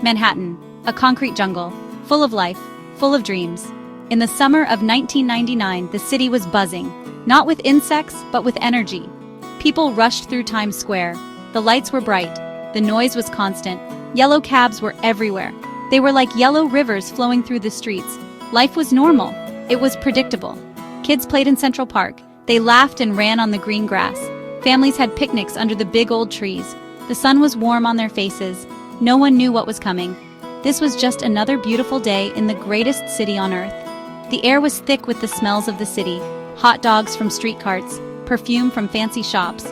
Manhattan, a concrete jungle, full of life, full of dreams. In the summer of 1999, the city was buzzing, not with insects, but with energy. People rushed through Times Square. The lights were bright, the noise was constant, yellow cabs were everywhere. They were like yellow rivers flowing through the streets. Life was normal. It was predictable. Kids played in Central Park. They laughed and ran on the green grass. Families had picnics under the big old trees. The sun was warm on their faces. No one knew what was coming. This was just another beautiful day in the greatest city on earth. The air was thick with the smells of the city, hot dogs from street carts, perfume from fancy shops.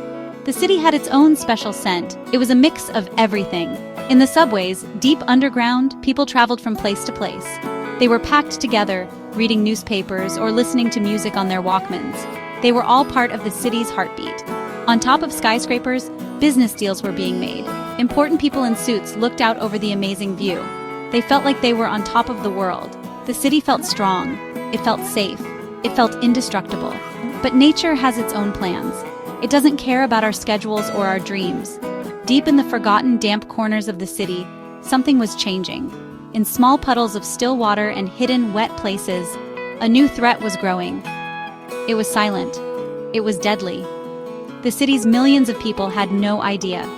The city had its own special scent. It was a mix of everything. In the subways, deep underground, people traveled from place to place. They were packed together, reading newspapers or listening to music on their Walkmans. They were all part of the city's heartbeat. On top of skyscrapers, business deals were being made. Important people in suits looked out over the amazing view. They felt like they were on top of the world. The city felt strong. It felt safe. It felt indestructible. But nature has its own plans. It doesn't care about our schedules or our dreams. Deep in the forgotten, damp corners of the city, something was changing. In small puddles of still water and hidden, wet places, a new threat was growing. It was silent. It was deadly. The city's millions of people had no idea.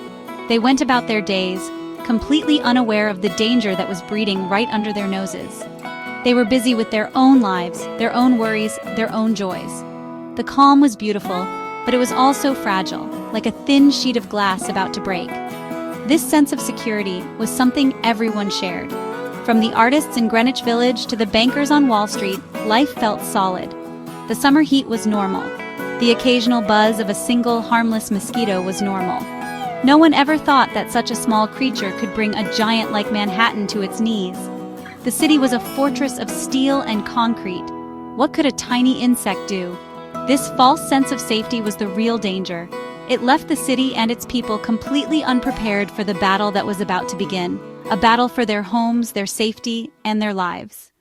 They went about their days, completely unaware of the danger that was breeding right under their noses. They were busy with their own lives, their own worries, their own joys. The calm was beautiful, but it was also fragile, like a thin sheet of glass about to break. This sense of security was something everyone shared. From the artists in Greenwich Village to the bankers on Wall Street, life felt solid. The summer heat was normal. The occasional buzz of a single harmless mosquito was normal. No one ever thought that such a small creature could bring a giant like Manhattan to its knees. The city was a fortress of steel and concrete. What could a tiny insect do? This false sense of safety was the real danger. It left the city and its people completely unprepared for the battle that was about to begin, a battle for their homes, their safety, and their lives.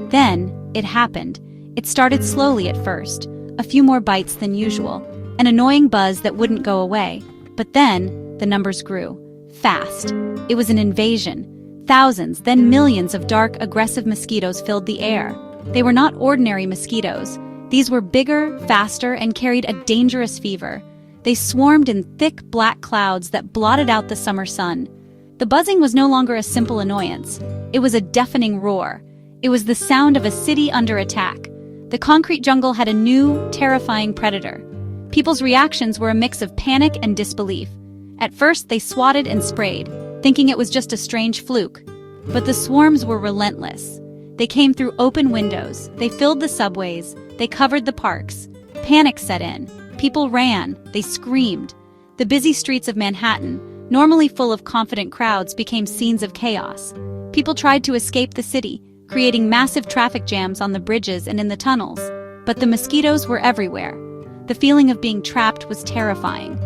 Then, it happened. It started slowly at first, a few more bites than usual, an annoying buzz that wouldn't go away. But then, the numbers grew. Fast. It was an invasion. Thousands, then millions of dark, aggressive mosquitoes filled the air. They were not ordinary mosquitoes. These were bigger, faster, and carried a dangerous fever. They swarmed in thick black clouds that blotted out the summer sun. The buzzing was no longer a simple annoyance. It was a deafening roar. It was the sound of a city under attack. The concrete jungle had a new, terrifying predator. People's reactions were a mix of panic and disbelief. At first, they swatted and sprayed, thinking it was just a strange fluke. But the swarms were relentless. They came through open windows. They filled the subways. They covered the parks. Panic set in. People ran. They screamed. The busy streets of Manhattan, normally full of confident crowds, became scenes of chaos. People tried to escape the city, creating massive traffic jams on the bridges and in the tunnels. But the mosquitoes were everywhere. The feeling of being trapped was terrifying.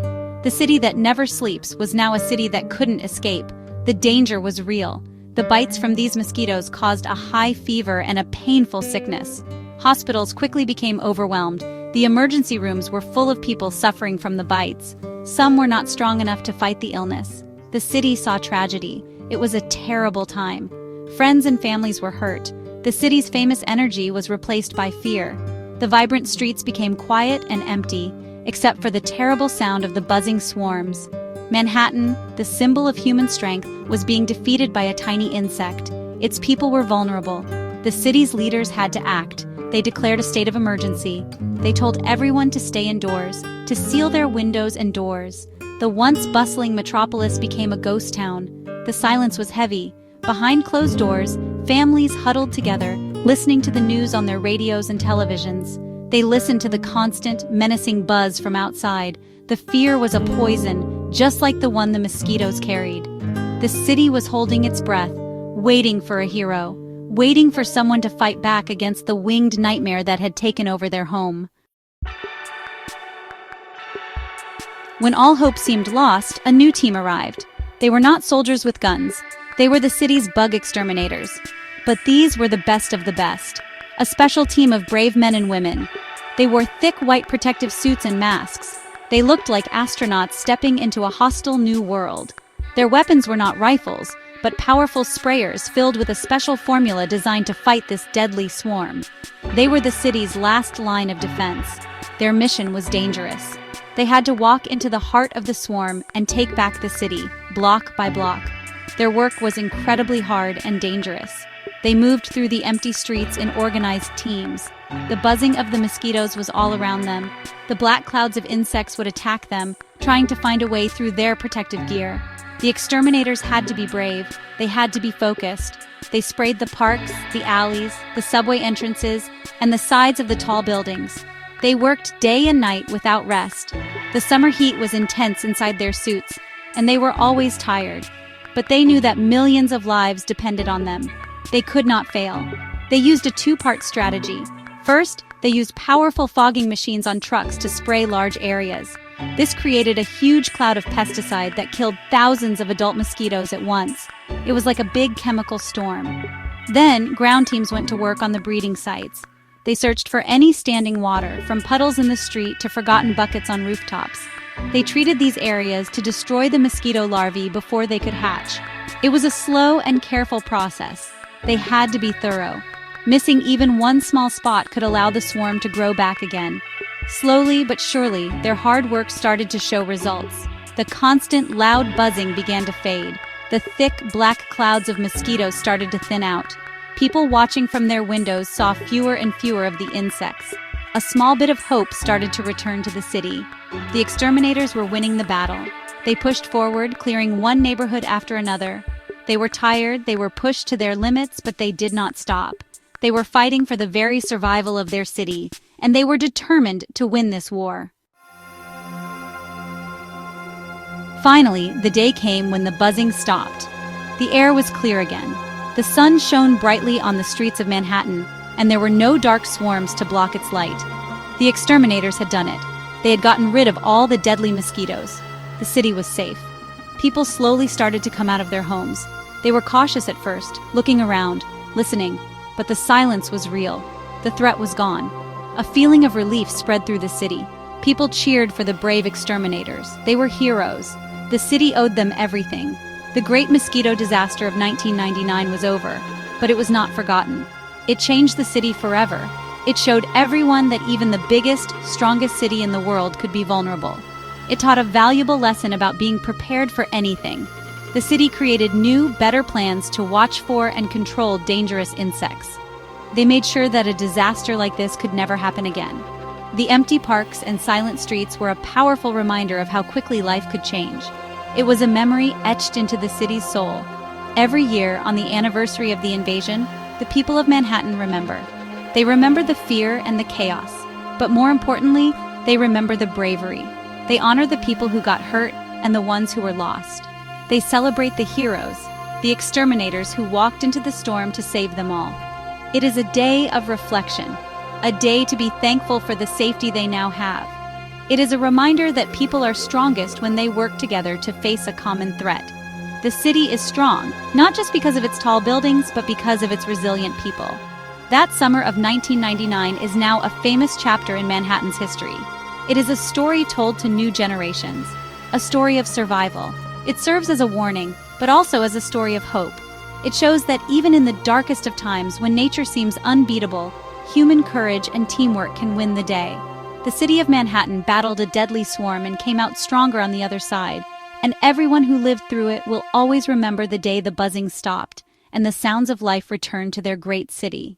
The city that never sleeps was now a city that couldn't escape. The danger was real. The bites from these mosquitoes caused a high fever and a painful sickness. Hospitals quickly became overwhelmed. The emergency rooms were full of people suffering from the bites. Some were not strong enough to fight the illness. The city saw tragedy. It was a terrible time. Friends and families were hurt. The city's famous energy was replaced by fear. The vibrant streets became quiet and empty, except for the terrible sound of the buzzing swarms. Manhattan, the symbol of human strength, was being defeated by a tiny insect. Its people were vulnerable. The city's leaders had to act. They declared a state of emergency. They told everyone to stay indoors, to seal their windows and doors. The once bustling metropolis became a ghost town. The silence was heavy. Behind closed doors, families huddled together, listening to the news on their radios and televisions. They listened to the constant, menacing buzz from outside. The fear was a poison, just like the one the mosquitoes carried. The city was holding its breath, waiting for a hero, waiting for someone to fight back against the winged nightmare that had taken over their home. When all hope seemed lost, a new team arrived. They were not soldiers with guns. They were the city's bug exterminators. But these were the best of the best. A special team of brave men and women. They wore thick white protective suits and masks. They looked like astronauts stepping into a hostile new world. Their weapons were not rifles, but powerful sprayers filled with a special formula designed to fight this deadly swarm. They were the city's last line of defense. Their mission was dangerous. They had to walk into the heart of the swarm and take back the city, block by block. Their work was incredibly hard and dangerous. They moved through the empty streets in organized teams. The buzzing of the mosquitoes was all around them. The black clouds of insects would attack them, trying to find a way through their protective gear. The exterminators had to be brave. They had to be focused. They sprayed the parks, the alleys, the subway entrances, and the sides of the tall buildings. They worked day and night without rest. The summer heat was intense inside their suits, and they were always tired. But they knew that millions of lives depended on them. They could not fail. They used a two-part strategy. First, they used powerful fogging machines on trucks to spray large areas. This created a huge cloud of pesticide that killed thousands of adult mosquitoes at once. It was like a big chemical storm. Then, ground teams went to work on the breeding sites. They searched for any standing water, from puddles in the street to forgotten buckets on rooftops. They treated these areas to destroy the mosquito larvae before they could hatch. It was a slow and careful process. They had to be thorough. Missing even one small spot could allow the swarm to grow back again. Slowly but surely, their hard work started to show results. The constant, loud buzzing began to fade. The thick, black clouds of mosquitoes started to thin out. People watching from their windows saw fewer and fewer of the insects. A small bit of hope started to return to the city. The exterminators were winning the battle. They pushed forward, clearing one neighborhood after another. They were tired, they were pushed to their limits, but they did not stop. They were fighting for the very survival of their city, and they were determined to win this war. Finally, the day came when the buzzing stopped. The air was clear again. The sun shone brightly on the streets of Manhattan, and there were no dark swarms to block its light. The exterminators had done it. They had gotten rid of all the deadly mosquitoes. The city was safe. People slowly started to come out of their homes. They were cautious at first, looking around, listening, but the silence was real. The threat was gone. A feeling of relief spread through the city. People cheered for the brave exterminators. They were heroes. The city owed them everything. The great mosquito disaster of 1999 was over, but it was not forgotten. It changed the city forever. It showed everyone that even the biggest, strongest city in the world could be vulnerable. It taught a valuable lesson about being prepared for anything. The city created new, better plans to watch for and control dangerous insects. They made sure that a disaster like this could never happen again. The empty parks and silent streets were a powerful reminder of how quickly life could change. It was a memory etched into the city's soul. Every year, on the anniversary of the invasion, the people of Manhattan remember. They remember the fear and the chaos, but more importantly, they remember the bravery. They honor the people who got hurt and the ones who were lost. They celebrate the heroes, the exterminators who walked into the storm to save them all. It is a day of reflection, a day to be thankful for the safety they now have. It is a reminder that people are strongest when they work together to face a common threat. The city is strong, not just because of its tall buildings, but because of its resilient people. That summer of 1999 is now a famous chapter in Manhattan's history. It is a story told to new generations, a story of survival. It serves as a warning, but also as a story of hope. It shows that even in the darkest of times, when nature seems unbeatable, human courage and teamwork can win the day. The city of Manhattan battled a deadly swarm and came out stronger on the other side, and everyone who lived through it will always remember the day the buzzing stopped and the sounds of life returned to their great city.